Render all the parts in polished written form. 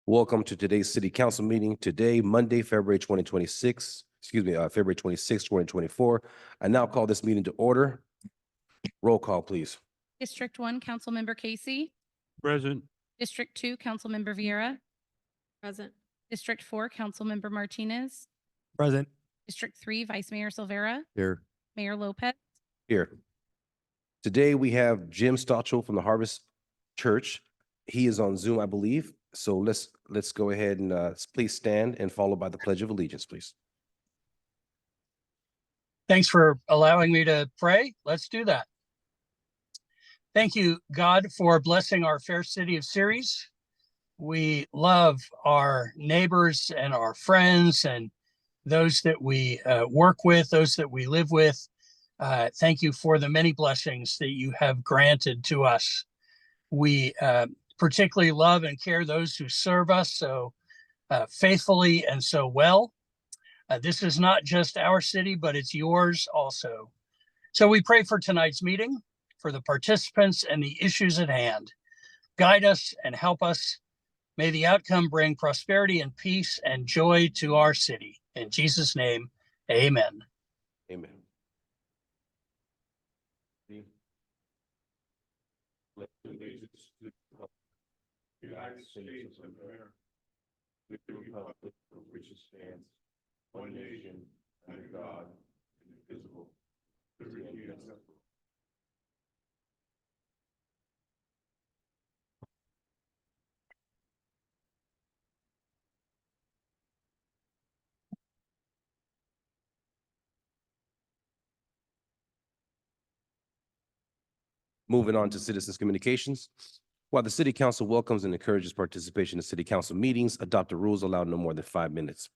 Welcome to today's city council meeting. Today, Monday, February 2026, February 26, 2024. I now call this meeting to order. Roll call, please. District 1, Councilmember Casey. Present. District 2, Councilmember Vieira. Present. District 4, Councilmember Martinez. Present. District 3, Vice Mayor Silvera. Here. Mayor Lopez. Here. Today, we have Jim Stotchel from the Harvest Church. He is on Zoom, I believe. So let's go ahead and please stand and followed by the Pledge of Allegiance, please. Thanks for allowing me to pray. Let's do that. Thank you, God, for blessing our fair city of Ceres. We love our neighbors and our friends and those that we work with, those that we live with. Thank you for the many blessings that you have granted to us. We particularly love and care those who serve us so faithfully and so well. This is not just our city, but it's yours also. So we pray for tonight's meeting, for the participants and the issues at hand. Guide us and help us. May the outcome bring prosperity and peace and joy to our city. In Jesus' name, amen. Amen. United States of America, with the republic for which it stands, one nation, under God, indivisible, with liberty and justice. Moving on to citizens' communications. While the city council welcomes and encourages participation in city council meetings, adopted rules allow no more than 5 minutes.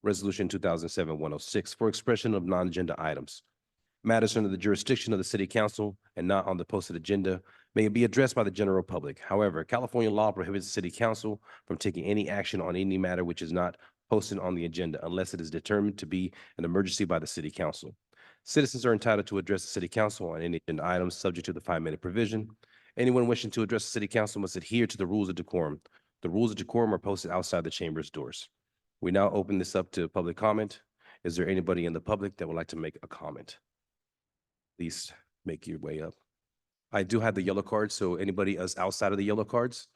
Resolution 2007-106 for expression of non-agenda items. Matters under the jurisdiction of the city council and not on the posted agenda may be addressed by the general public. However, California law prohibits the city council from taking any action on any matter which is not posted on the agenda unless it is determined to be an emergency by the city council. Citizens are entitled to address the city council on any agenda items subject to the 5-minute provision. Anyone wishing to address the city council must adhere to the rules of decorum. The rules of decorum are posted outside the chamber's doors. We now open this up to public comment. Is there anybody in the public that would like to make a comment? Please make your way up. I do have the yellow card, so anybody else outside of the yellow cards?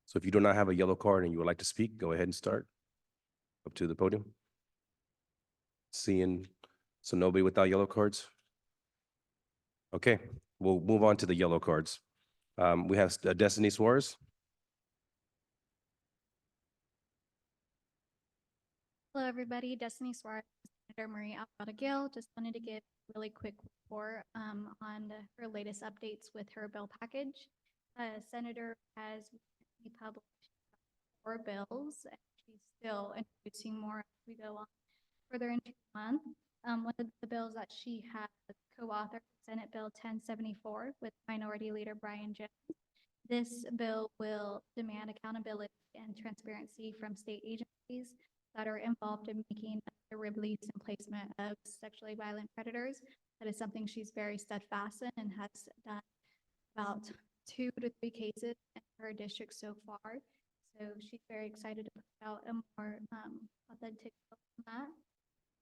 So if you do not have a yellow card and you would like to speak, go ahead and start up to the podium. Seeing, so nobody without yellow cards? Okay, we'll move on to the yellow cards. We have Destiny Suarez. Hello, everybody. Destiny Suarez, Senator Marie Alvarado Gil. Just wanted to give a really quick report on her latest updates with her bill package. Senator has recently published 4 bills, and she's still introducing more as we go on further into the month. One of the bills that she has co-authored, Senate Bill 1074, with Minority Leader Brian Jones. This bill will demand accountability and transparency from state agencies that are involved in making the release and placement of sexually violent predators. That is something she's very steadfast in and has done about 2 to 3 cases in her district so far. So she's very excited to put out a more authentic bill on that.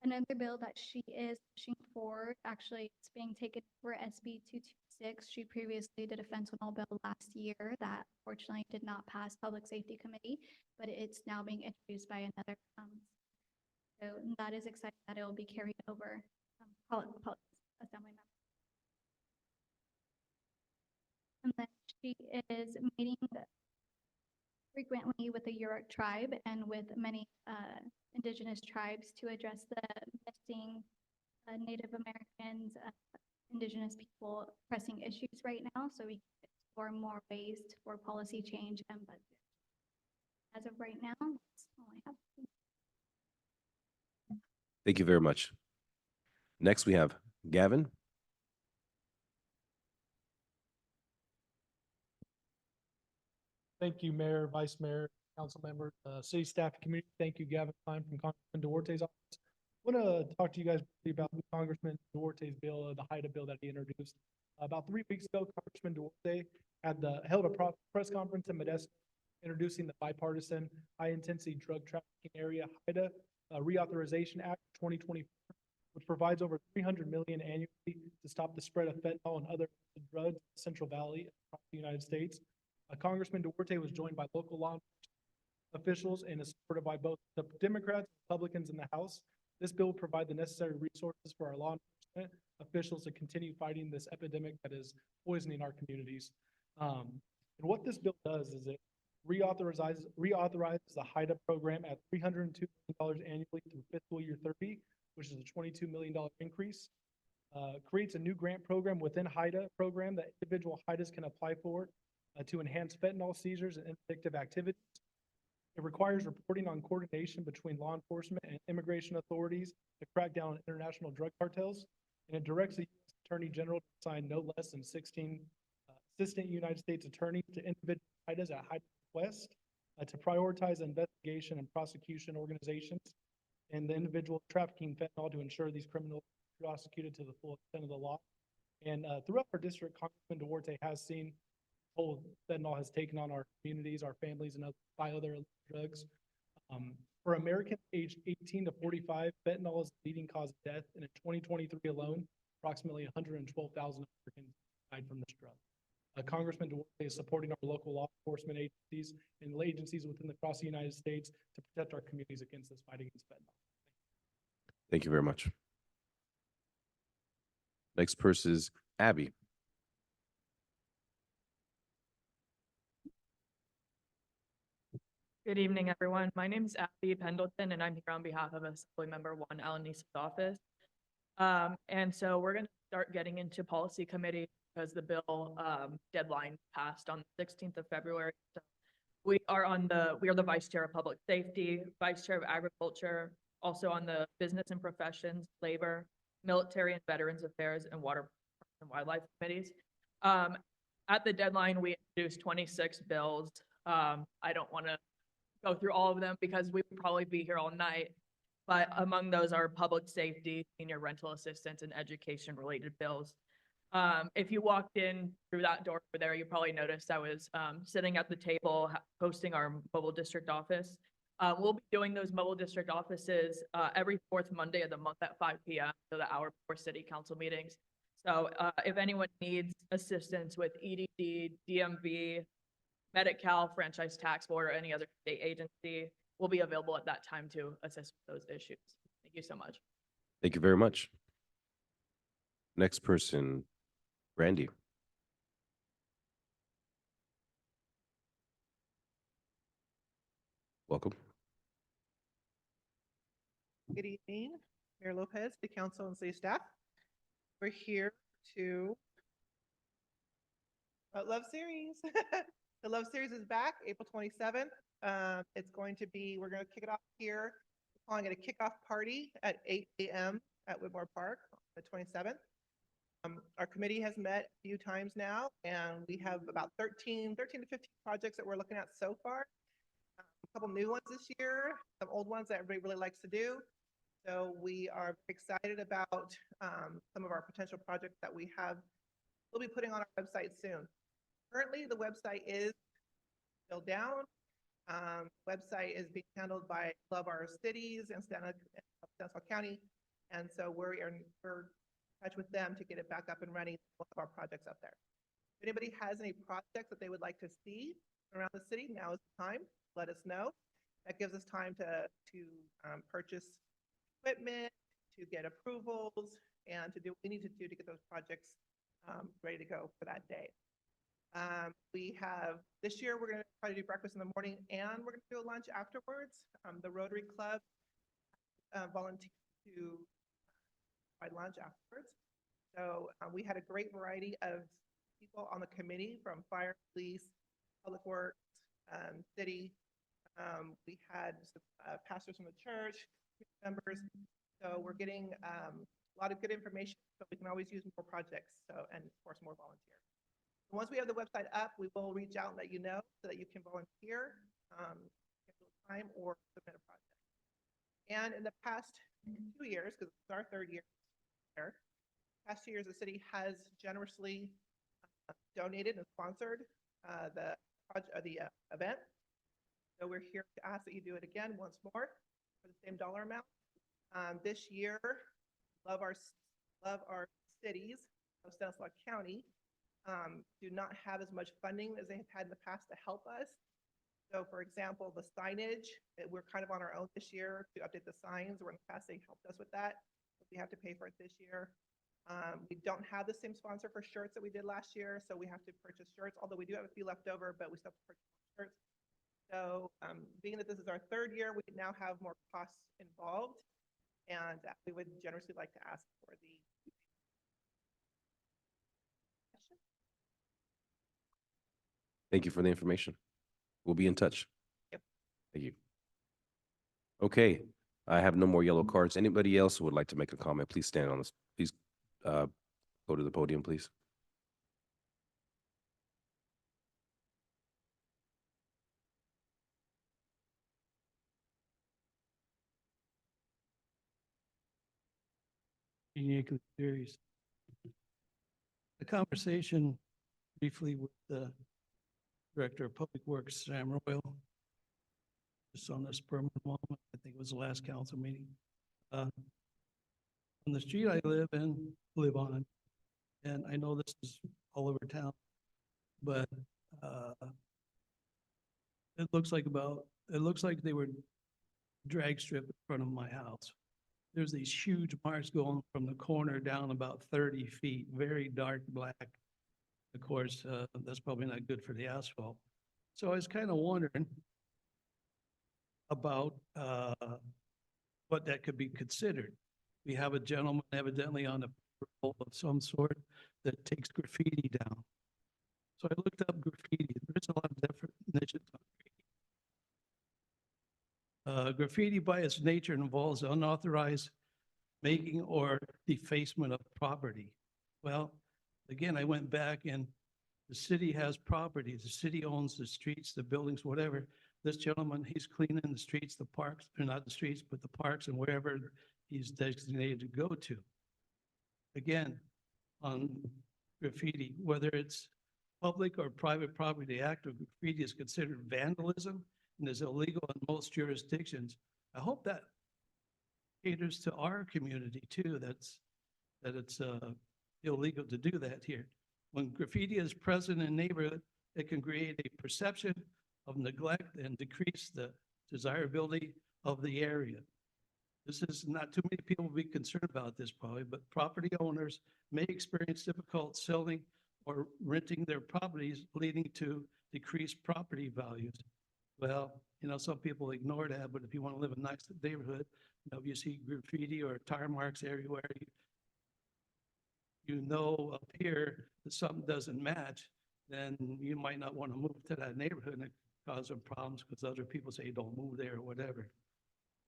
Another bill that she is pushing forward, actually it's being taken for SB 226. She previously did a fentanyl bill last year that fortunately did not pass Public Safety Committee, but it's now being introduced by another. So that is exciting that it will be carried over Assembly member. And then she is meeting frequently with the Yurok tribe and with many indigenous tribes to address the missing Native Americans, indigenous people pressing issues right now, so we can explore more ways for policy change and budget. As of right now, that's all I have. Thank you very much. Next, we have Gavin. Thank you, Mayor, Vice Mayor, Council Member, City Staff, and Community. Thank you, Gavin Klein from Congressman Duarte's office. I want to talk to you guys about Congressman Duarte's bill, the HIDTA bill that he introduced. About 3 weeks ago, Congressman Duarte held a press conference in Modesto introducing the bipartisan high-intensity drug trafficking area HIDA Reauthorization Act 2024, which provides over $300 million annually to stop the spread of fentanyl and other drugs in the Central Valley across the United States. Congressman Duarte was joined by local law enforcement officials and is supported by both the Democrats and Republicans in the House. This bill will provide the necessary resources for our law enforcement officials to continue fighting this epidemic that is poisoning our communities. And what this bill does is it reauthorizes the HIDA program at $302 million annually through fiscal year 30, which is a $22 million increase. Creates a new grant program within HIDA program that individual HIDAs can apply for to enhance fentanyl seizures and interdictive activities. It requires reporting on coordination between law enforcement and immigration authorities to crack down on international drug cartels. And it directs the U.S. Attorney General to assign no less than 16 assistant United States attorneys to individual HIDAs at HIDA request to prioritize investigation and prosecution organizations and the individual trafficking fentanyl to ensure these criminals are prosecuted to the full extent of the law. And throughout our district, Congressman Duarte has seen toll fentanyl has taken on our communities, our families, and by other drugs. For Americans aged 18 to 45, fentanyl is the leading cause of death, and in 2023 alone, approximately 112,000 Americans died from this drug. Congressman Duarte is supporting our local law enforcement agencies and agencies across the United States to protect our communities against this fight against fentanyl. Thank you very much. Next person is Abby. Good evening, everyone. My name is Abby Pendleton, and I'm here on behalf of Assemblymember 1 Alanis's office. And so we're going to start getting into policy committee because the bill deadline passed on the 16th of February. So we are the vice chair of public safety, vice chair of agriculture, also on the business and professions, labor, military and veterans affairs, and water and wildlife committees. At the deadline, we introduced 26 bills. I don't want to go through all of them because we would probably be here all night. But among those are public safety, senior rental assistance, and education related bills. If you walked in through that door over there, you probably noticed I was sitting at the table hosting our mobile district office. We'll be doing those mobile district offices every fourth Monday of the month at 5 p.m. so the hour before city council meetings. So if anyone needs assistance with EDD, DMV, Medi-Cal, franchise tax board, or any other state agency, will be available at that time to assist with those issues. Thank you so much. Thank you very much. Next person, Randy. Welcome. Good evening, Mayor Lopez, the council and city staff. We're here to Love Series. The Love Series is back April 27th. It's going to be, we're going to kick it off here. We're calling it a kickoff party at 8 a.m. at Whitmore Park on the 27th. Our committee has met a few times now, and we have about 13 to 15 projects that we're looking at so far. A couple new ones this year, some old ones that everybody really likes to do. So we are excited about some of our potential projects that we'll be putting on our website soon. Currently, the website is still down. Website is being handled by Love Our Cities and Stanislaus County. And so we're in touch with them to get it back up and running. We'll have our projects up there. If anybody has any projects that they would like to see around the city, now is the time. Let us know. That gives us time to purchase equipment, to get approvals, and to do what we need to do to get those projects ready to go for that day. We have, this year, we're going to try to do breakfast in the morning, and we're going to do a lunch afterwards. The Rotary Club volunteered to provide lunch afterwards. So we had a great variety of people on the committee, from fire, police, public works, city. We had pastors from the church, members. So we're getting a lot of good information, but we can always use more projects. So, and of course, more volunteers. Once we have the website up, we will reach out and let you know so that you can volunteer, schedule time, or submit a project. And in the past 2 years, because it's our third year there, past 2 years, the city has generously donated and sponsored the event. So we're here to ask that you do it again once more for the same dollar amount. This year, love our cities of Stanislaus County do not have as much funding as they have had in the past to help us. So for example, the signage, we're kind of on our own this year to update the signs, where in the past they helped us with that. We have to pay for it this year. We don't have the same sponsor for shirts that we did last year, so we have to purchase shirts, although we do have a few left over, but we still have to purchase shirts. So being that this is our third year, we now have more costs involved, and we would generously like to ask for the Thank you for the information. We'll be in touch. Yep. Thank you. Okay, I have no more yellow cards. Anybody else who would like to make a comment, please stand on this. Please go to the podium, please. Uniquely serious. The conversation briefly with the Director of Public Works, Sam Royal, just on the spur of the moment, I think it was the last council meeting. On the street I live on, and I know this is all over town, but it looks like they were drag strip in front of my house. There's these huge marks going from the corner down about 30 feet, very dark black. Of course, that's probably not good for the asphalt. So I was kind of wondering about what that could be considered. We have a gentleman evidently on a patrol of some sort that takes graffiti down. So I looked up graffiti. There's a lot of definitions on graffiti. Graffiti by its nature involves unauthorized making or defacement of property. Well, again, I went back and the city has property. The city owns the streets, the buildings, whatever. This gentleman, he's cleaning the streets, the parks, or not the streets, but the parks and wherever he's designated to go to. Again, on graffiti, whether it's public or private property, the act of graffiti is considered vandalism and is illegal in most jurisdictions. I hope that caters to our community too, that it's illegal to do that here. When graffiti is present in a neighborhood, it can create a perception of neglect and decrease the desirability of the area. This is not too many people will be concerned about this probably, but property owners may experience difficulty selling or renting their properties, leading to decreased property values. Well, some people ignore that, but if you want to live in a nice neighborhood, if you see graffiti or tire marks everywhere, up here that something doesn't match, then you might not want to move to that neighborhood, and it causes them problems because other people say don't move there or whatever.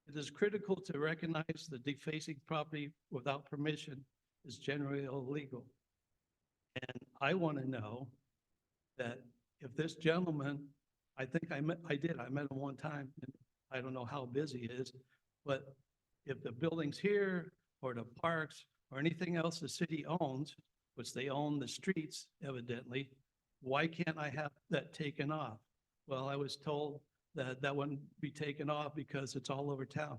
It is critical to recognize that defacing property without permission is generally illegal. And I want to know that if this gentleman, I met him one time, and I don't know how busy he is, but if the buildings here or the parks or anything else the city owns, which they own the streets evidently, why can't I have that taken off? Well, I was told that wouldn't be taken off because it's all over town.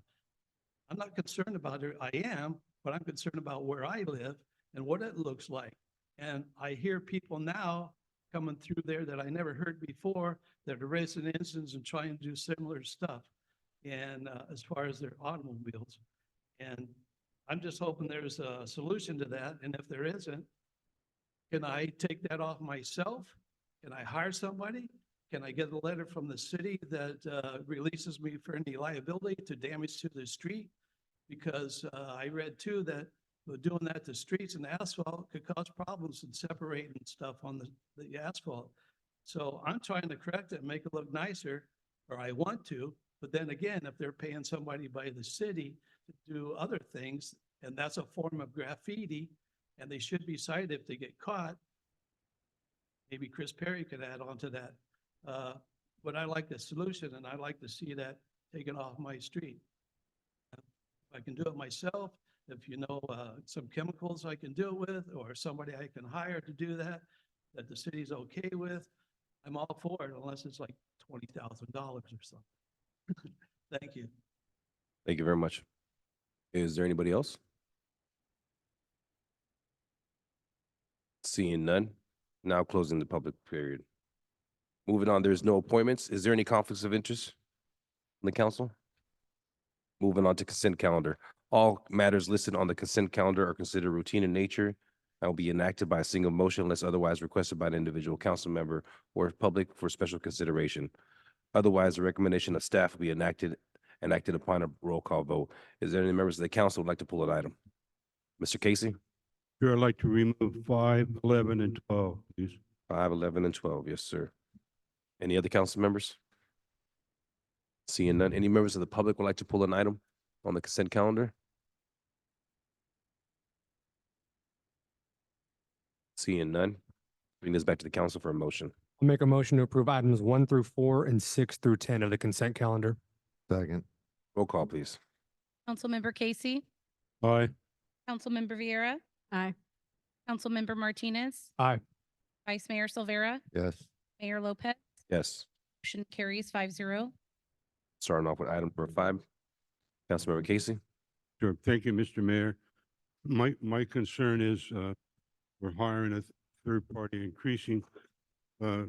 I'm not concerned about it. I am, but I'm concerned about where I live and what it looks like. And I hear people now coming through there that I never heard before that are racing engines and trying to do similar stuff. And as far as their automobiles. And I'm just hoping there's a solution to that. And if there isn't, can I take that off myself? Can I hire somebody? Can I get a letter from the city that releases me for any liability to damage to the street? Because I read too that doing that to streets and asphalt could cause problems in separating stuff on the asphalt. So I'm trying to correct it, make it look nicer, or I want to. But then again, if they're paying somebody by the city to do other things, and that's a form of graffiti, and they should be cited if they get caught, maybe Chris Perry could add on to that. But I like the solution, and I like to see that taken off my street. If I can do it myself, if some chemicals I can do it with, or somebody I can hire to do that the city's okay with, I'm all for it, unless it's like $20,000 or something. Thank you. Thank you very much. Is there anybody else? Seeing none, now closing the public period. Moving on, there's no appointments. Is there any conflicts of interest in the council? Moving on to consent calendar. All matters listed on the consent calendar are considered routine in nature and will be enacted by a single motion unless otherwise requested by an individual council member or public for special consideration. Otherwise, the recommendation of staff will be enacted upon a roll call vote. Is there any members of the council who would like to pull an item? Mr. Casey? Sure, I'd like to remove 5, 11, and 12, please. 5, 11, and 12, yes, sir. Any other council members? Seeing none, any members of the public would like to pull an item on the consent calendar? Seeing none, bring this back to the council for a motion. I'll make a motion to approve items 1 through 4 and 6 through 10 of the consent calendar. Second. Roll call, please. Councilmember Casey, Aye. Councilmember Vieira, Aye. Councilmember Martinez, Aye. Vice Mayor Silvera, Yes. Mayor Lopez. Yes, Motion carries 5-0. starting off with item number 5. Councilmember Casey? Sure. Thank you, Mr. Mayor. My concern is, we're hiring a third party, increasing, a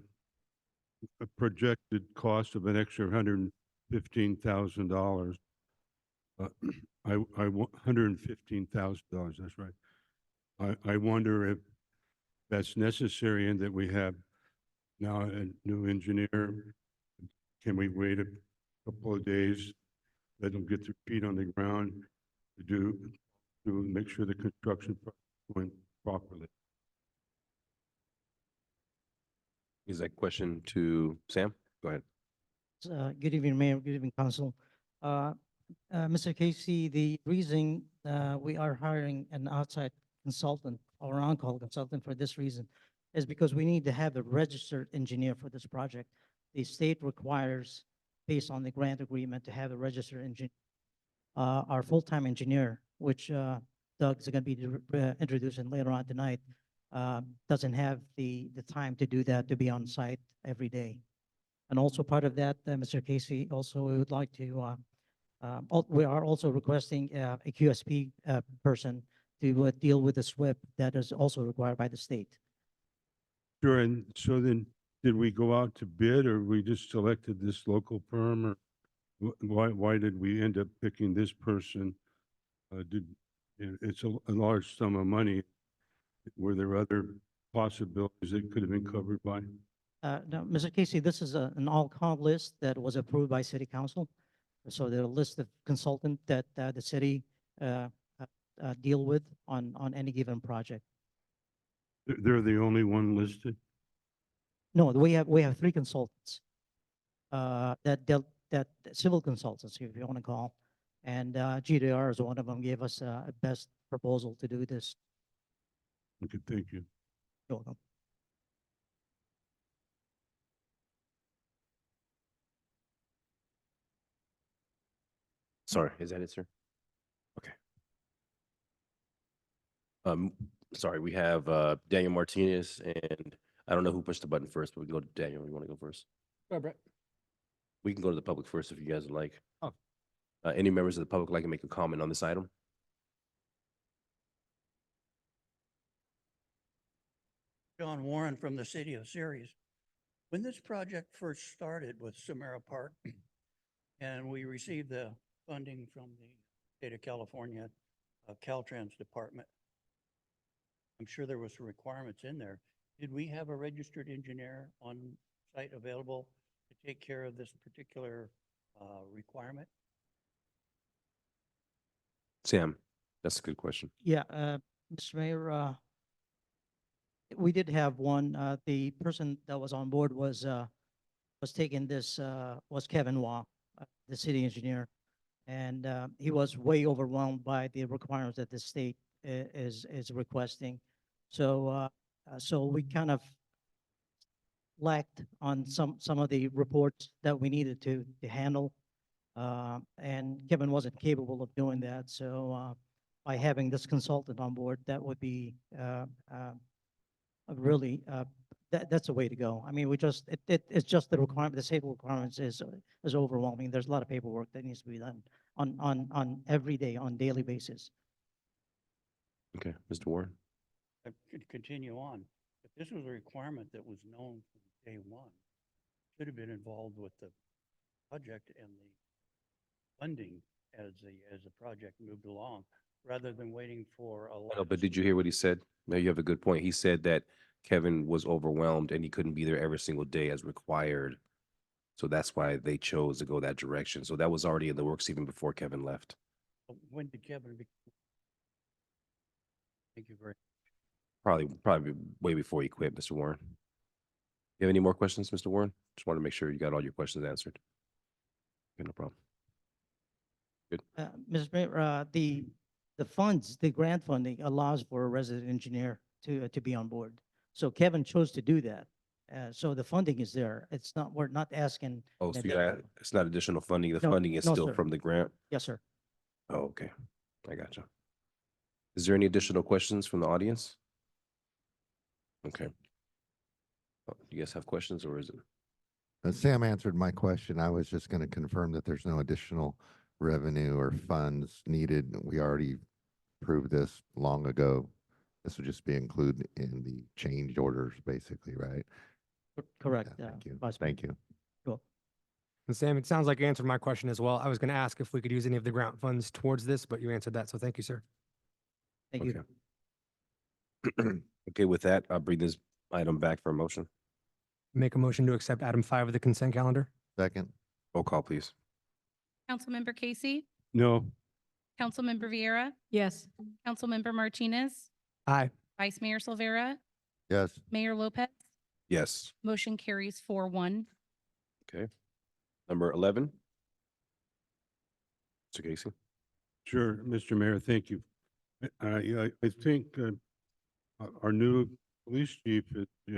projected cost of an extra $115,000. $115,000, that's right. I wonder if that's necessary and that we have now a new engineer. Can we wait a couple of days, let them get their feet on the ground to make sure the construction went properly? Is that question to Sam? Go ahead. Good evening, Mayor. Good evening, Council. Mr. Casey, the reason we are hiring an outside consultant or on-call consultant for this reason is because we need to have a registered engineer for this project. The state requires, based on the grant agreement, to have a registered engineer. Our full-time engineer, which Doug is going to be introducing later on tonight, doesn't have the time to do that, to be on site every day. And also part of that, Mr. Casey, also we would like to, we are also requesting a QSP person to deal with the SWIP that is also required by the state. Sure, and so then, did we go out to bid, or we just selected this local firm, or why did we end up picking this person? It's a large sum of money. Were there other possibilities that could have been covered by? No, Mr. Casey, this is an all-count list that was approved by City Council. So there are a list of consultants that the city deal with on any given project. They're the only one listed? No, we have 3 consultants that civil consultants, if you want to call, and GDR is one of them. Gave us a best proposal to do this. Okay, thank you. You're welcome. Sorry, is that it, sir? Okay. Sorry, we have Daniel Martinez, and I don't know who pushed the button first, but we can go to Daniel. You want to go first? Go, Brett. We can go to the public first if you guys would like. Oh. Any members of the public would like to make a comment on this item? John Warren from the city of Ceres. When this project first started with Samara Park and we received the funding from the state of California, Caltrans department, I'm sure there was some requirements in there. Did we have a registered engineer on site available to take care of this particular requirement? Sam, that's a good question. Yeah, Mr. Mayor, we did have one. The person that was on board was taking this, was Kevin Wah, the city engineer. And he was way overwhelmed by the requirements that the state is requesting. So so we kind of lacked on some of the reports that we needed to handle. And Kevin wasn't capable of doing that. So by having this consultant on board, that would be really that's the way to go. I mean, it's just the requirement, the safety requirements is overwhelming. There's a lot of paperwork that needs to be done on every day, on daily basis. Okay, Mr. Warren? I could continue on. If this was a requirement that was known from day one, should have been involved with the project and the funding as the project moved along, rather than waiting for a. No, but did you hear what he said? No, you have a good point. He said that Kevin was overwhelmed and he couldn't be there every single day as required. So that's why they chose to go that direction. So that was already in the works even before Kevin left. When did Kevin be? Thank you very. Probably way before he quit, Mr. Warren. You have any more questions, Mr. Warren? Just want to make sure you got all your questions answered. Okay, no problem. Mr. Mayor, the funds, the grant funding allows for a resident engineer to be on board. So Kevin chose to do that. So the funding is there. It's not, we're not asking. Oh, so an it's not additional funding. The No, funding is no, still sir. from the grant? Yes, sir. Oh, okay. I got you. Is there any additional questions from the audience? Okay. You guys have questions or is it? Sam answered my question. I was just going to confirm that there's no additional revenue or funds needed. We already proved this long ago. This would just be included in the change orders, basically, right? Correct. Yeah, thank you. Vice Mayor. Thank you. Cool. And Sam, it sounds like you answered my question as well. I was going to ask if we could use any of the grant funds towards this, but you answered that. So thank you, sir. Thank you. Okay. Okay, with that, I'll bring this item back for a motion. Make a motion to accept item 5 of the consent calendar. Second, Roll call, please. Councilmember Casey, No, Councilmember Vieira, Yes. Councilmember Martinez, Aye. Vice Mayor Silvera, yes, Mayor Lopez. Yes. Motion carries 4-1. Okay. Number 11. Mr. Casey? sure, Mr. Mayor, thank you. I think our new police chief, he's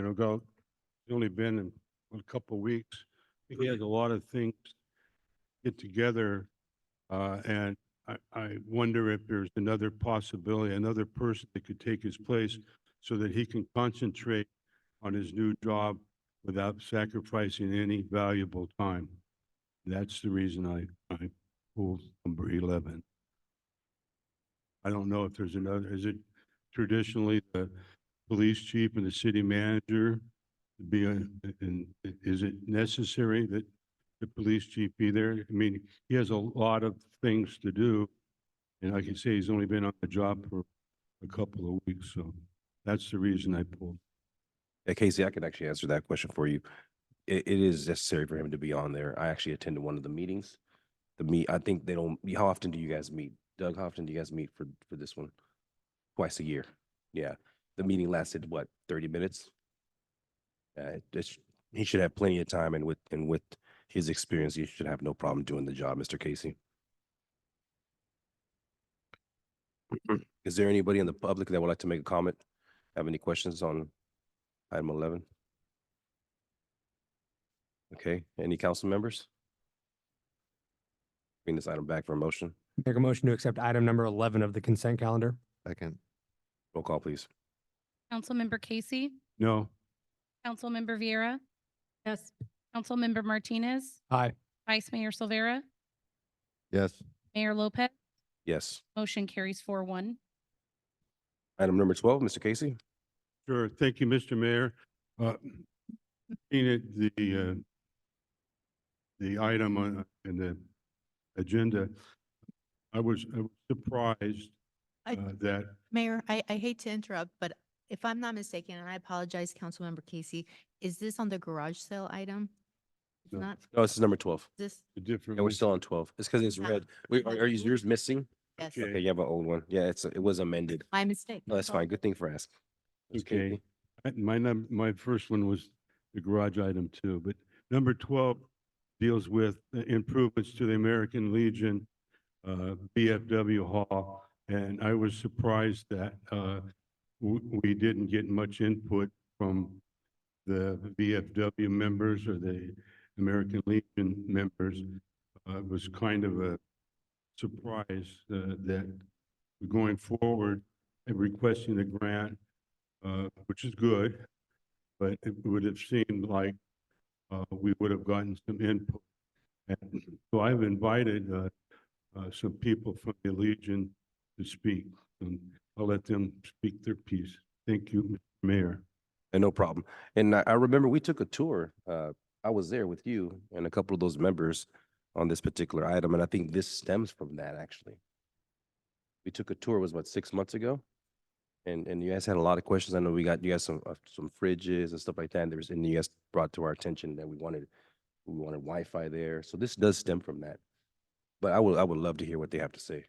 only been in a couple of weeks. He has a lot of things get together, and I wonder if there's another possibility, another person that could take his place so that he can concentrate on his new job without sacrificing any valuable time. That's the reason I pulled number 11. I don't know if there's another, is it traditionally the police chief and the city manager be is it necessary that the police chief be there? I mean, he has a lot of things to do. And like I say, he's only been on the job for a couple of weeks, so that's the reason I pulled. Yeah, Casey, I can actually answer that question for you. It is necessary for him to be on there. I actually attended one of the meetings. I think they don't, how often do you guys meet? Doug, how often do you guys meet for this one? Twice a year. Yeah. The meeting lasted, what, 30 minutes? He should have plenty of time, and with his experience, he should have no problem doing the job, Mr. Casey. Is there anybody in the public that would like to make a comment? Have any questions on item 11? Okay, any council members? Bring this item back for a motion. Make a motion to accept item number 11 of the consent calendar. second, Roll call, please. Councilmember Casey, No, Councilmember Vieira. Yes. Councilmember Martinez, Aye. Vice Mayor Silvera, yes, Mayor Lopez. Yes. Motion carries 4-1. Item number 12, Mr. Casey? sure. Thank you, Mr. Mayor. Looking at the item in the agenda, I was surprised that, Mayor, I hate to interrupt, but if I'm not mistaken, and I apologize, Councilmember Casey, is this on the garage sale item? It's No. not No, this is number 12. this, the different. Yeah, we're still on 12. It's because it's Ah. red. Are yours missing? yes, Okay. Okay, you have an old one. Yeah, it was amended. my mistake. No, that's fine. Good thing for asking. Ms. Okay. Casey? My first one was the garage item too, but number 12 deals with improvements to the American Legion BFW Hall. And I was surprised that we didn't get much input from the VFW members or the American Legion members. It was kind of a surprise that going forward and requesting the grant, which is good, but it would have seemed like we would have gotten some input. And so I've invited some people from the Legion to speak, and I'll let them speak their piece. Thank you, Mr. Mayor. And no problem. And I remember we took a tour. I was there with you and a couple of those members on this particular item, and I think this stems from that, actually. We took a tour, it was what, 6 months ago? And you guys had a lot of questions. I know we got, you guys some fridges and stuff like that. And you guys brought to our attention that we wanted Wi-Fi there. So this does stem from that. But I would love to hear what they have to say.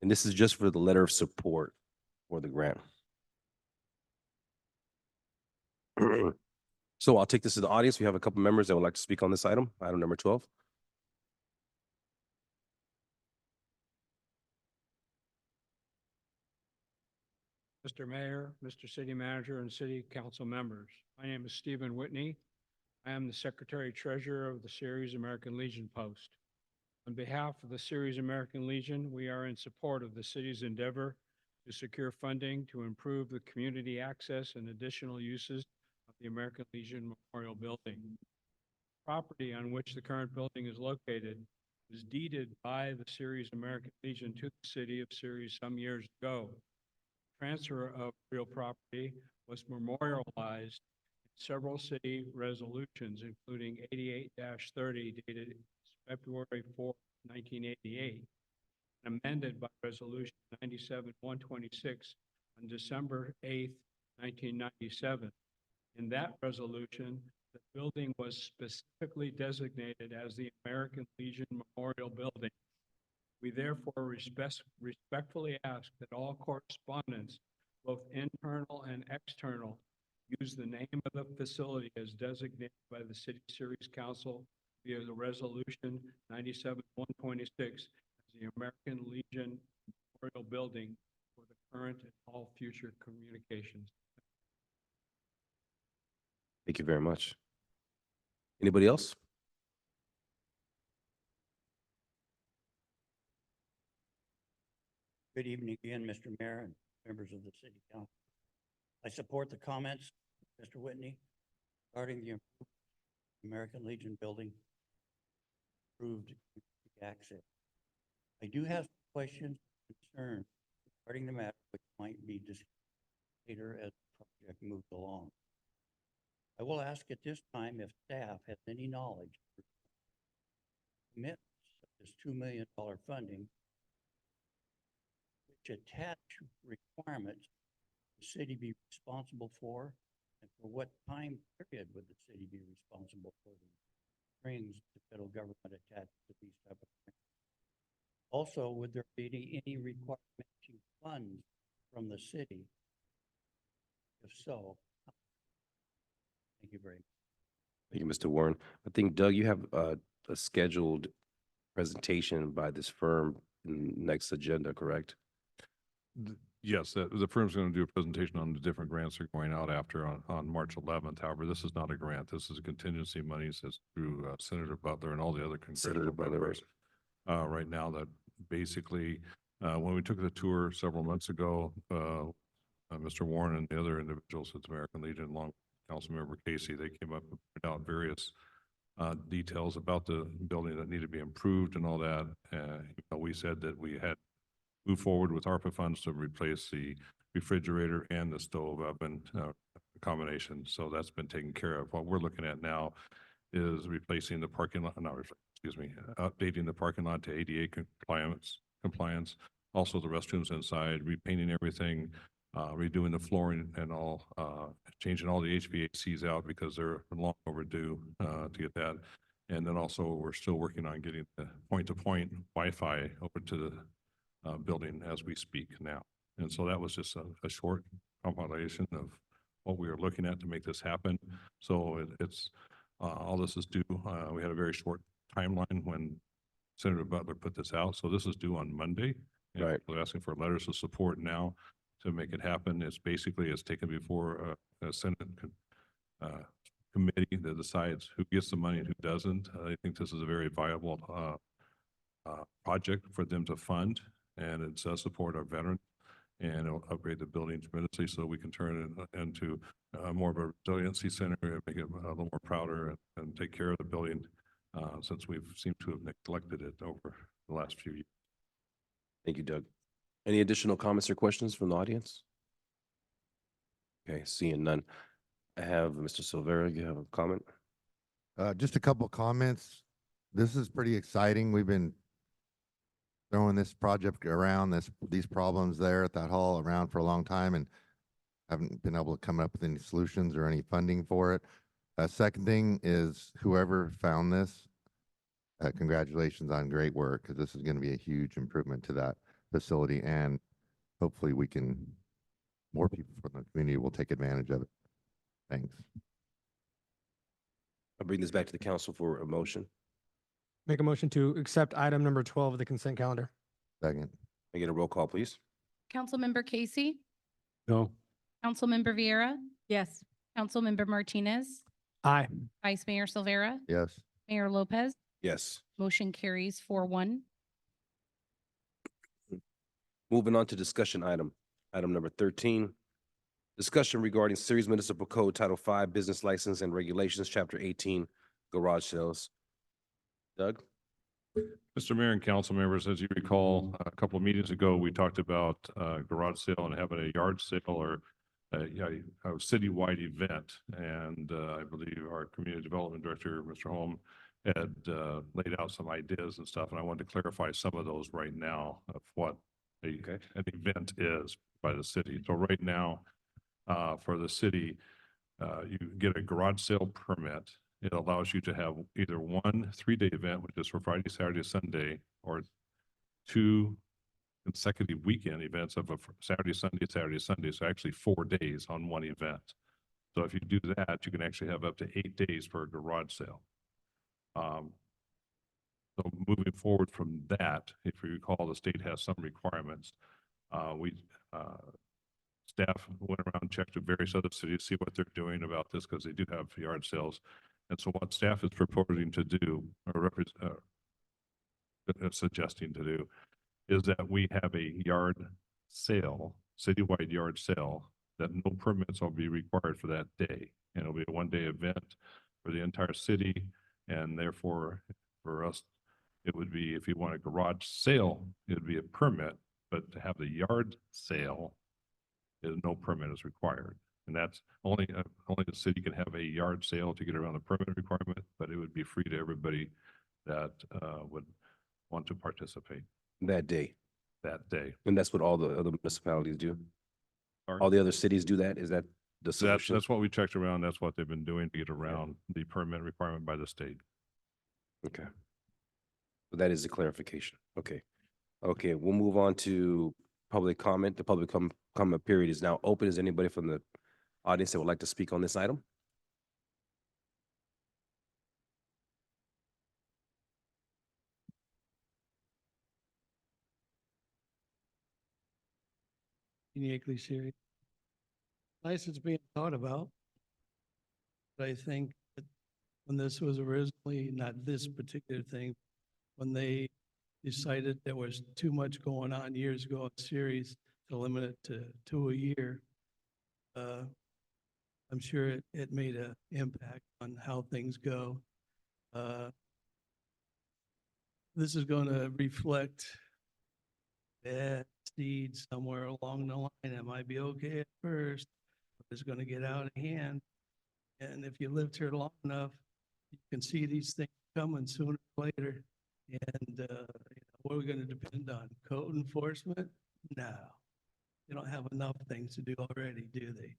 And this is just for the letter of support for the grant. So I'll take this to the audience. We have a couple members that would like to speak on this item number 12. Mr. Mayor, Mr. City Manager, and City Council members. My name is Stephen Whitney. I am the Secretary Treasurer of the Ceres American Legion Post. On behalf of the Ceres American Legion, we are in support of the city's endeavor to secure funding to improve the community access and additional uses of the American Legion Memorial Building. Property on which the current building is located was deeded by the Ceres American Legion to the city of Ceres some years ago. Transfer of real property was memorialized in several city resolutions, including 88-30 dated February 4, 1988, and amended by Resolution 97-126 on December 8, 1997. In that resolution, the building was specifically designated as the American Legion Memorial Building. We therefore respectfully ask that all correspondence, both internal and external, use the name of the facility as designated by the City Ceres Council via the Resolution 97-126 as the American Legion Memorial Building for the current and all future communications. Thank you very much. Anybody else? Good evening again, Mr. Mayor and members of the City Council. I support the comments, Mr. Whitney, regarding the improved American Legion building, improved access. I do have some questions and concerns regarding the matter, which might be discussed later as the project moves along. I will ask at this time if staff has any knowledge of commitments such as $2 million funding which attach requirements the city be responsible for, and for what time period would the city be responsible for the strings the federal government attached to these type of things? Also, would there be any required matching funds from the city? If so, thank you very much. Thank you, Mr. Warren. I think, Doug, you have a scheduled presentation by this firm in next agenda, correct? Yes, the firm's going to do a presentation on the different grants they're going out after on March 11th. However, this is not a grant. This is a contingency money that's through Senator Butler and all the other congressional members right now that basically, when we took the tour several months ago, Mr. Warren and the other individuals at the American Legion, along with Councilmember Casey, they came up and pointed out various details about the building that need to be improved and all that. We said that we had move forward with ARPA funds to replace the refrigerator and the stove oven combination. So that's been taken care of. What we're looking at now is replacing the parking lot, updating the parking lot to ADA compliance. Also the restrooms inside, repainting everything, redoing the flooring and all, changing all the HVACs out because they're long overdue to get that. And then also we're still working on getting the point-to-point Wi-Fi over to the building as we speak now. And so that was just a short compilation of what we were looking at to make this happen. So it's all this is due. We had a very short timeline when Senator Butler put this out. So this is due on Monday. And right. We're asking for letters of support now to make it happen. It's basically, it's taken before a Senate committee that decides who gets the money and who doesn't. I think this is a very viable project for them to fund. And it does support our veterans, and it'll upgrade the building tremendously so we can turn it into more of a resiliency center, make it a little more prouder and take care of the building, since we've seemed to have neglected it over the last few years. Thank you, Doug. Any additional comments or questions from the audience? Okay, seeing none. I have Mr. Silvera, you have a comment? Just a couple comments. This is pretty exciting. We've been throwing this project around, these problems there at that hall around for a long time and haven't been able to come up with any solutions or any funding for it. Second thing is whoever found this, congratulations on great work, because this is going to be a huge improvement to that facility, and hopefully more people from the community will take advantage of it. Thanks. I'll bring this back to the council for a motion. Make a motion to accept item number 12 of the consent calendar. Second. Can I get a roll call, please? Councilmember Casey, No. Councilmember Vieira, Yes. Councilmember Martinez, Aye. Vice Mayor Silvera, Yes. Mayor Lopez. Yes. Motion carries 4-1. Moving on to discussion item number 13. Discussion regarding Series Municipal Code Title 5 Business License and Regulations, Chapter 18, Garage Sales. Doug? Mr. Mayor and council members, as you recall, a couple of meetings ago, we talked about garage sale and having a yard sale or a citywide event. And I believe our community development director, Mr. Holm, had laid out some ideas and stuff. And I wanted to clarify some of those right now of what an event is by the city. So right now, for the city, you get a garage sale permit. It allows you to have either one 3-day event, which is for Friday, Saturday, Sunday, or 2 consecutive weekend events of a Saturday, Sunday, Saturday, Sunday. So actually 4 days on one event. So if you do that, you can actually have up to 8 days for a garage sale. So moving forward from that, if you recall, the state has some requirements. Staff went around and checked with various other cities, see what they're doing about this, because they do have yard sales. And so what staff is proposing to do, or suggesting to do, is that we have a yard sale, citywide yard sale, that no permits will be required for that day. And it'll be a 1-day event for the entire city. And therefore, for us, it would be, if you want a garage sale, it would be a permit, but to have the yard sale, no permit is required. And that's only the city can have a yard sale to get around the permit requirement, but it would be free to everybody that would want to participate That day. that day. And that's what all the other municipalities do? Sorry? All the other cities do that? Is that the solution? That's what we checked around. That's what they've been doing to get around the permit requirement by the state. Okay. So that is a clarification. Okay. Okay, we'll move on to public comment. The public comment period is now open. Is anybody from the audience that would like to speak on this item? Uniquely serious. Nice it's being thought about. But I think that when this was originally, not this particular thing, when they decided there was too much going on years ago in series to limit it to 2 a year, I'm sure it made an impact on how things go. This is going to reflect bad seeds somewhere along the line. It might be okay at first, but it's going to get out of hand. And if you lived here long enough, you can see these things coming sooner or later. And what are we going to depend on? Code enforcement? No. They don't have enough things to do already, do they?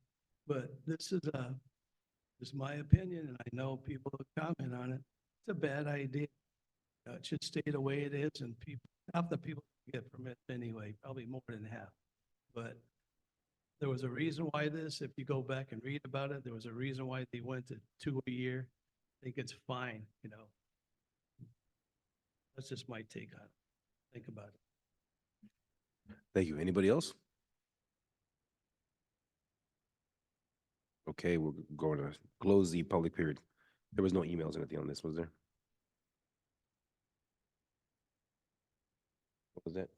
But this is my opinion, and I know people will comment on it. It's a bad idea. It should stay the way it is, and half the people get permits anyway, probably more than half. But there was a reason why if you go back and read about it, there was a reason why they went to 2 a year. I think it's fine, That's just my take on it. Think about it. Thank you. Anybody else? Okay, we're going to close the public period. There was no emails or anything on this, was there? What was that?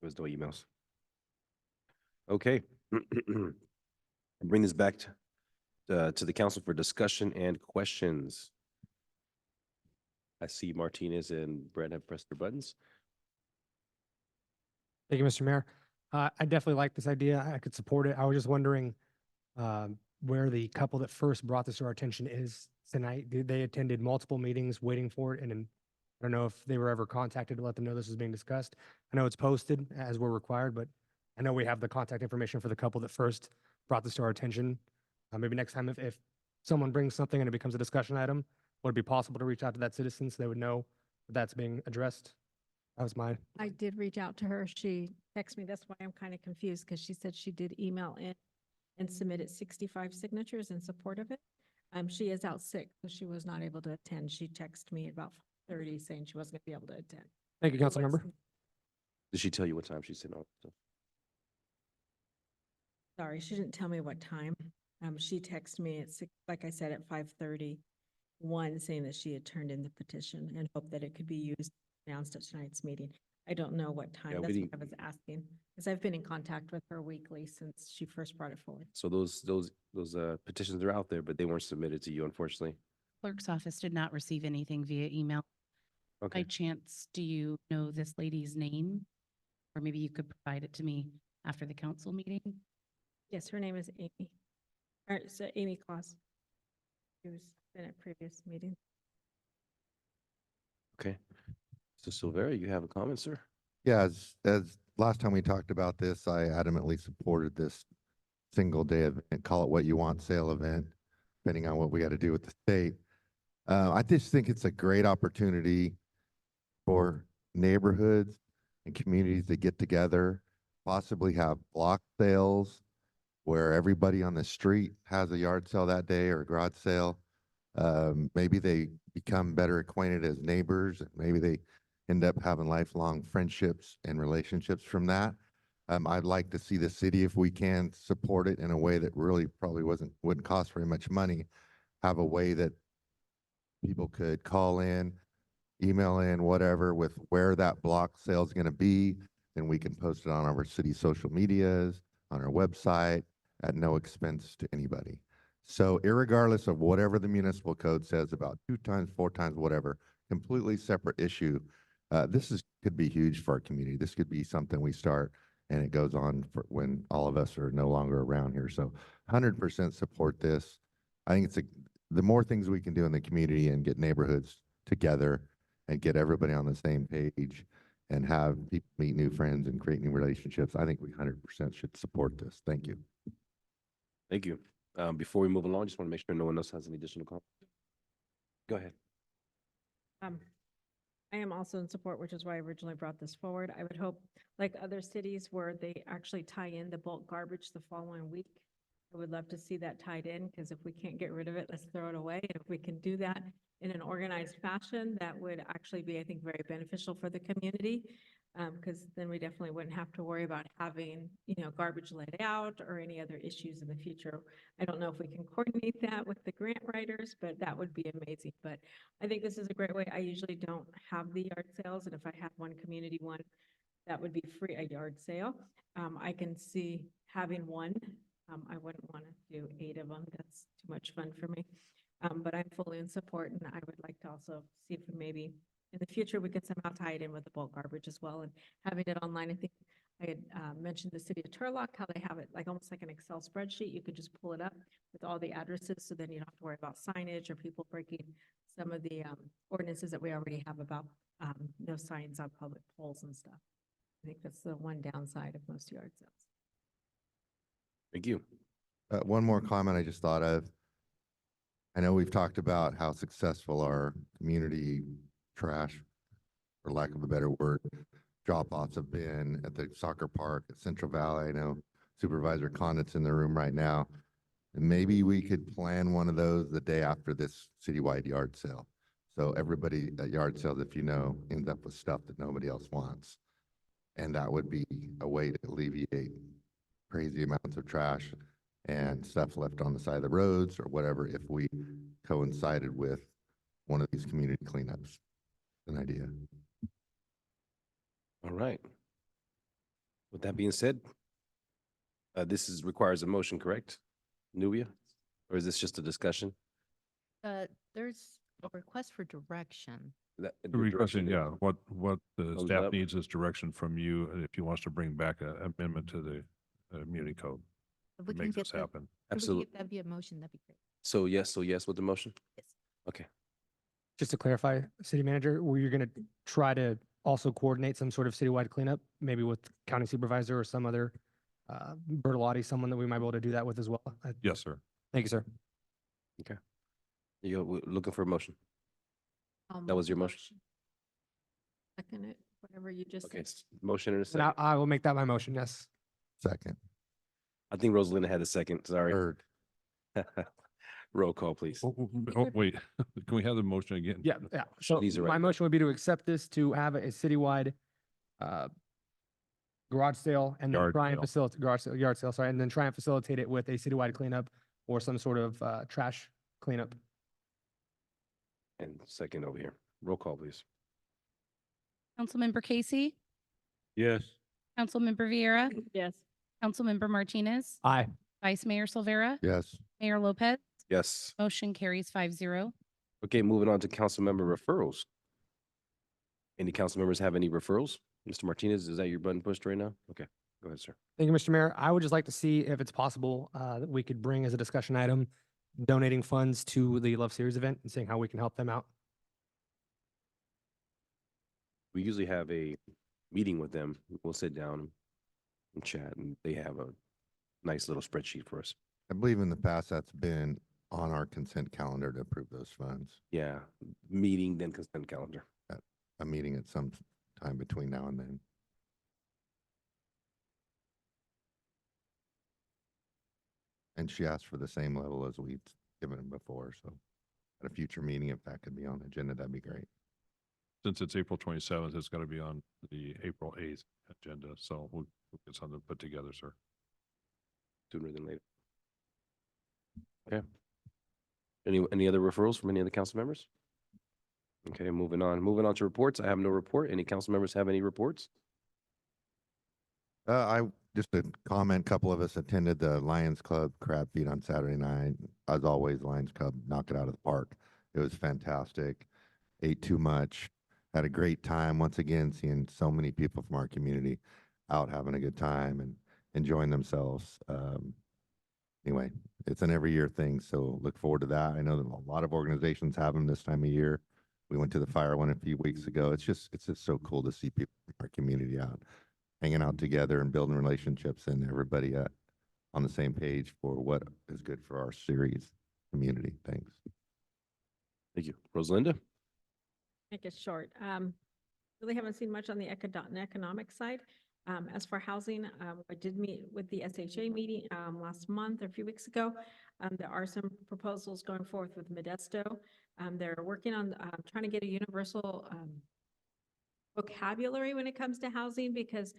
There was no emails. Okay. Bring this back to the council for discussion and questions. I see Martinez and Brett have pressed their buttons. Thank you, Mr. Mayor. I definitely like this idea. I could support it. I was just wondering where the couple that first brought this to our attention is tonight. They attended multiple meetings waiting for it, and then I don't know if they were ever contacted to let them know this was being discussed. I know it's posted as we're required, but I know we have the contact information for the couple that first brought this to our attention. Maybe next time, if someone brings something and it becomes a discussion item, would it be possible to reach out to that citizen so they would know that that's being addressed? That was mine. I did reach out to her. She texted me. That's why I'm kind of confused because she said she did email in and submitted 65 signatures in support of it. She is out sick, so she was not able to attend. She texted me about 30 saying she wasn't going to be able to attend. Thank you, council member. Did she tell you what time she sent on? Sorry, she didn't tell me what time. She texted me at six, like I said, at 5:31, saying that she had turned in the petition and hoped that it could be used, announced at tonight's meeting. I don't know what time. Yeah, we That's what didn't- I was asking, because I've been in contact with her weekly since she first brought it forward. So those petitions are out there, but they weren't submitted to you, unfortunately. Clerk's office did not receive anything via email. By Okay. chance, do you know this lady's name? Or maybe you could provide it to me after the council meeting? Yes, her name is Amy. Or it's Amy Claus. She was in a previous meeting. Okay. So Silvera, you have a comment, sir? Yeah, as last time we talked about this, I adamantly supported this single day event, call it what you want, sale event, depending on what we got to do with the state. I just think it's a great opportunity for neighborhoods and communities to get together, possibly have block sales where everybody on the street has a yard sale that day or a garage sale. Maybe they become better acquainted as neighbors. Maybe they end up having lifelong friendships and relationships from that. I'd like to see the city, if we can, support it in a way that really probably wouldn't cost very much money. Have a way that people could call in, email in, whatever, with where that block sale is going to be. Then we can post it on our city social medias, on our website, at no expense to anybody. So irregardless of whatever the municipal code says about 2 times, 4 times, whatever, completely separate issue. Could be huge for our community. This could be something we start and it goes on for when all of us are no longer around here. So 100% support this. I think the more things we can do in the community and get neighborhoods together and get everybody on the same page and have people meet new friends and create new relationships, I think we 100% should support this. Thank you. Thank you. Before we move along, just want to make sure no one else has any additional comments. Go ahead. I am also in support, which is why I originally brought this forward. I would hope, like other cities where they actually tie in the bulk garbage the following week, I would love to see that tied in, because if we can't get rid of it, let's throw it away. And if we can do that in an organized fashion, that would actually be, I think, very beneficial for the community. Because then we definitely wouldn't have to worry about having, garbage laid out or any other issues in the future. I don't know if we can coordinate that with the grant writers, but that would be amazing. But I think this is a great way. I usually don't have the yard sales, and if I have one community one, that would be free, a yard sale. I can see having one. I wouldn't want to do 8 of them. That's too much fun for me. But I'm fully in support, and I would like to also see if maybe in the future we could somehow tie it in with the bulk garbage as well, and having it online. I think I had mentioned the city of Turlock, how they have it like almost like an Excel spreadsheet. You could just pull it up with all the addresses, so then you don't have to worry about signage or people breaking some of the ordinances that we already have about no signs on public poles and stuff. I think that's the one downside of most yard sales. Thank you. One more comment I just thought of. I know we've talked about how successful our community trash, for lack of a better word, drop-offs have been at the soccer park at Central Valley. I know Supervisor Condit's in the room right now. And maybe we could plan one of those the day after this citywide yard sale. So everybody at yard sales, if you know, ends up with stuff that nobody else wants. And that would be a way to alleviate crazy amounts of trash and stuff left on the side of the roads or whatever if we coincided with one of these community cleanups. An idea. All right. With that being said, This is, requires a motion, correct? Nubia? Or is this just a discussion? There's a request for direction. That- The requesting, direction yeah, what the Thumbs staff up. needs is direction from you, and if he wants to bring back an amendment to the community code If to we can make get this the- happen. if we can Absolutely. get that via motion, that'd be great. So yes with the motion? Yes. Okay. Just to clarify, city manager, were you going to try to also coordinate some sort of citywide cleanup, maybe with county supervisor or some other, Bertolotti, someone that we might be able to do that with as well? Yes, sir. Thank you, sir. You're looking for a motion? I'll That move was the your motion? Second it, whatever you just Okay, said. motion and a And second. I will make that my motion, yes. Second. I think Rosalinda had a second, sorry. Third. Roll call, please. Wait, can we have the motion again? Yeah, yeah. So These are my right. motion would be to accept this to have a citywide garage sale and then Yard try and sale. facilitate, yard sale, sorry, and then try and facilitate it with a citywide cleanup or some sort of trash cleanup. And second over here. Roll call, please. Councilmember Casey, Yes. Councilmember Vieira, Yes. Councilmember Martinez, Aye. Vice Mayor Silvera, Yes. Mayor Lopez, Yes. motion carries 5-0. Okay, moving on to council member referrals. Any council members have any referrals? Mr. Martinez, is that your button pushed right now? Okay, go ahead, sir. Thank you, Mr. Mayor. I would just like to see if it's possible that we could bring as a discussion item, donating funds to the Love Series event and seeing how we can help them out. We usually have a meeting with them. We'll sit down and chat, and they have a nice little spreadsheet for us. I believe in the past that's been on our consent calendar to approve those funds. Yeah, meeting, then consent calendar. A meeting at some time between now and then. And she asked for the same level as we've given them before, so at a future meeting, if that could be on the agenda, that'd be great. Since it's April 27th, it's got to be on the April 8th agenda, so we'll get something put together, sir. Sooner than later. Okay. Any other referrals from any of the council members? Okay, moving on to reports. I have no report. Any council members have any reports? Just a comment, couple of us attended the Lions Club crab feed on Saturday night. As always, Lions Club knock it out of the park. It was fantastic. Ate too much, had a great time. Once again, seeing so many people from our community out having a good time and enjoying themselves. Anyway, it's an every year thing, so look forward to that. I know that a lot of organizations have them this time of year. We went to the fire one a few weeks ago. It's just so cool to see people in our community out, hanging out together and building relationships and everybody on the same page for what is good for our series community. Thanks. Thank you. Rosalinda? Make it short. Really haven't seen much on the economic side. As for housing, I did meet with the SHA meeting last month or a few weeks ago. There are some proposals going forth with Modesto. They're working on trying to get a universal vocabulary when it comes to housing because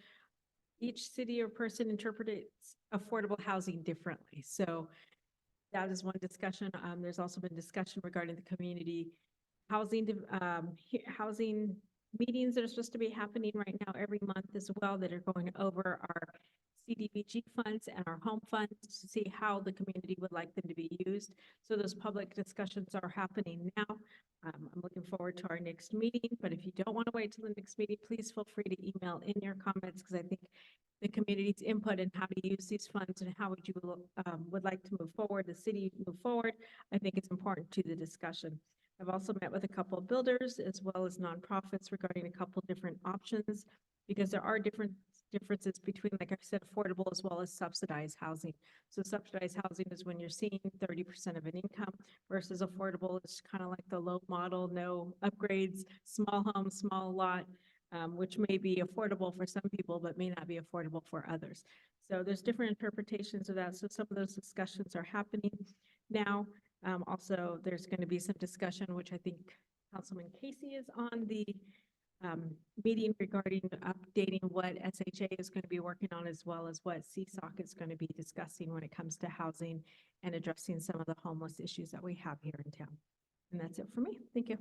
each city or person interprets affordable housing differently. So that is one discussion. There's also been discussion regarding the community housing meetings that are supposed to be happening right now every month as well that are going over our CDBG funds and our home funds to see how the community would like them to be used. So those public discussions are happening now. I'm looking forward to our next meeting, but if you don't want to wait till the next meeting, please feel free to email in your comments because I think the community's input and how to use these funds and how would you would like to move forward, the city move forward, I think it's important to the discussion. I've also met with a couple of builders as well as nonprofits regarding a couple different options because there are differences between, like I said, affordable as well as subsidized housing. So subsidized housing is when you're seeing 30% of an income versus affordable is kind of like the low model, no upgrades, small home, small lot, which may be affordable for some people, but may not be affordable for others. So there's different interpretations of that. So some of those discussions are happening now. Also, there's going to be some discussion, which I think Councilman Casey is on the meeting regarding updating what SHA is going to be working on as well as what CSOC is going to be discussing when it comes to housing and addressing some of the homeless issues that we have here in town. And that's it for me. Thank you.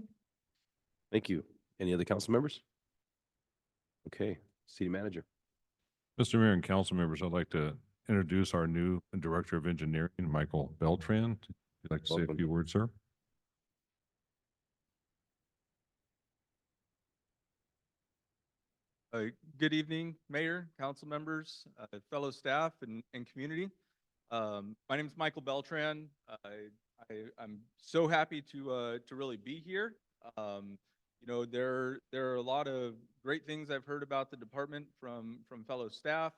Thank you. Any other council members? Okay, city manager. Mr. Mayor and council members, I'd like to introduce our new Director of Engineering, Michael Beltran. Would you like to say a Welcome. few words, sir? Good evening, Mayor, council members, fellow staff, and community. My name is Michael Beltran. I'm so happy to really be here. You know, there are a lot of great things I've heard about the department from fellow staff.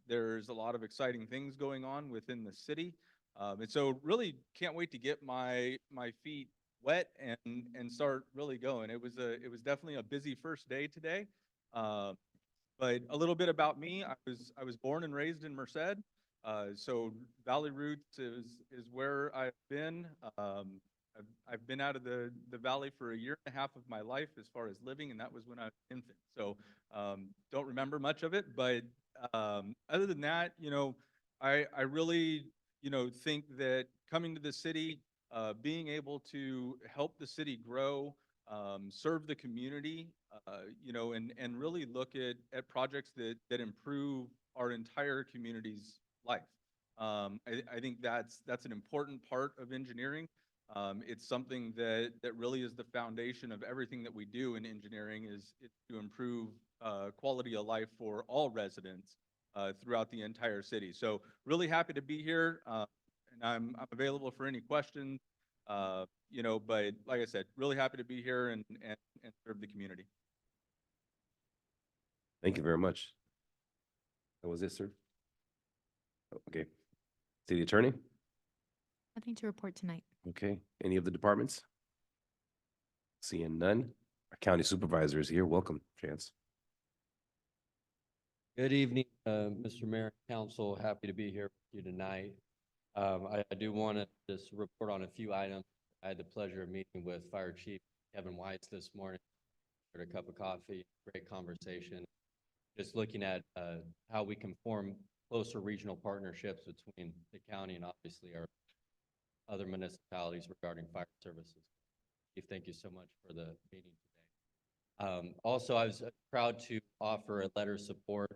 There's a lot of exciting things going on within the city. And so really can't wait to get my feet wet and start really going. It was definitely a busy first day today. But a little bit about me, I was born and raised in Merced. So Valley Roots is where I've been. I've been out of the valley for 1.5 years of my life as far as living, and that was when I was an infant. So don't remember much of it, but other than that, you know, I really, you know, think that coming to the city, being able to help the city grow, serve the community, you know, and really look at projects that improve our entire community's life. I think that's an important part of engineering. It's something that really is the foundation of everything that we do in engineering is to improve quality of life for all residents throughout the entire city. So really happy to be here, and I'm available for any questions. You know, but like I said, really happy to be here and serve the community. Thank you very much. That was it, sir. Okay. City Attorney? Nothing to report tonight. Okay. Any of the departments? Seeing none. Our county supervisor is here. Welcome, Chance. Good evening, Mr. Mayor, Council. Happy to be here with you tonight. I do want to just report on a few items. I had the pleasure of meeting with Fire Chief Kevin Weitz this morning. Had a cup of coffee, great conversation. Just looking at how we can form closer regional partnerships between the county and obviously our other municipalities regarding fire services. Chief, thank you so much for the meeting today. Also, I was proud to offer a letter of support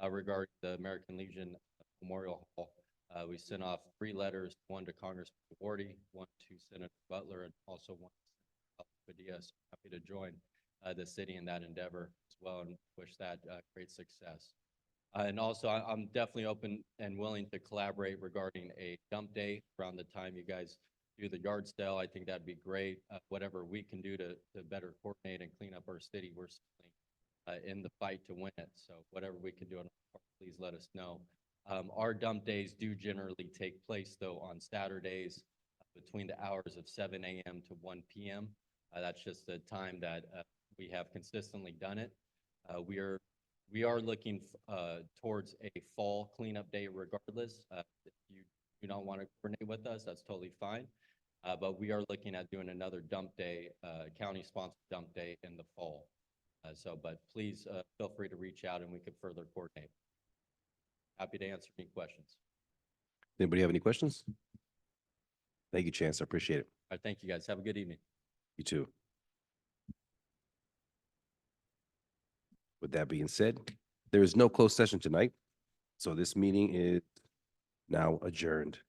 regarding the American Legion Memorial Hall. We sent off 3 letters, one to Congressman Wardy, one to Senator Butler, and also one to Senator Padilla. So happy to join the city in that endeavor as well and wish that great success. And also, I'm definitely open and willing to collaborate regarding a dump day around the time you guys do the yard sale. I think that'd be great. Whatever we can do to better coordinate and clean up our city, we're certainly in the fight to win it. So whatever we can do on our part, please let us know. Our dump days do generally take place, though, on Saturdays between the hours of 7 a.m. to 1 p.m. That's just the time that we have consistently done it. We are looking towards a fall cleanup day regardless. If you do not want to coordinate with us, that's totally fine. But we are looking at doing another dump day, county-sponsored dump day in the fall. But please feel free to reach out and we could further coordinate. Happy to answer any questions. Anybody have any questions? Thank you, Chance. I appreciate it. All right, thank you, guys. Have a good evening. You too. With that being said, there is no closed session tonight, so this meeting is now adjourned.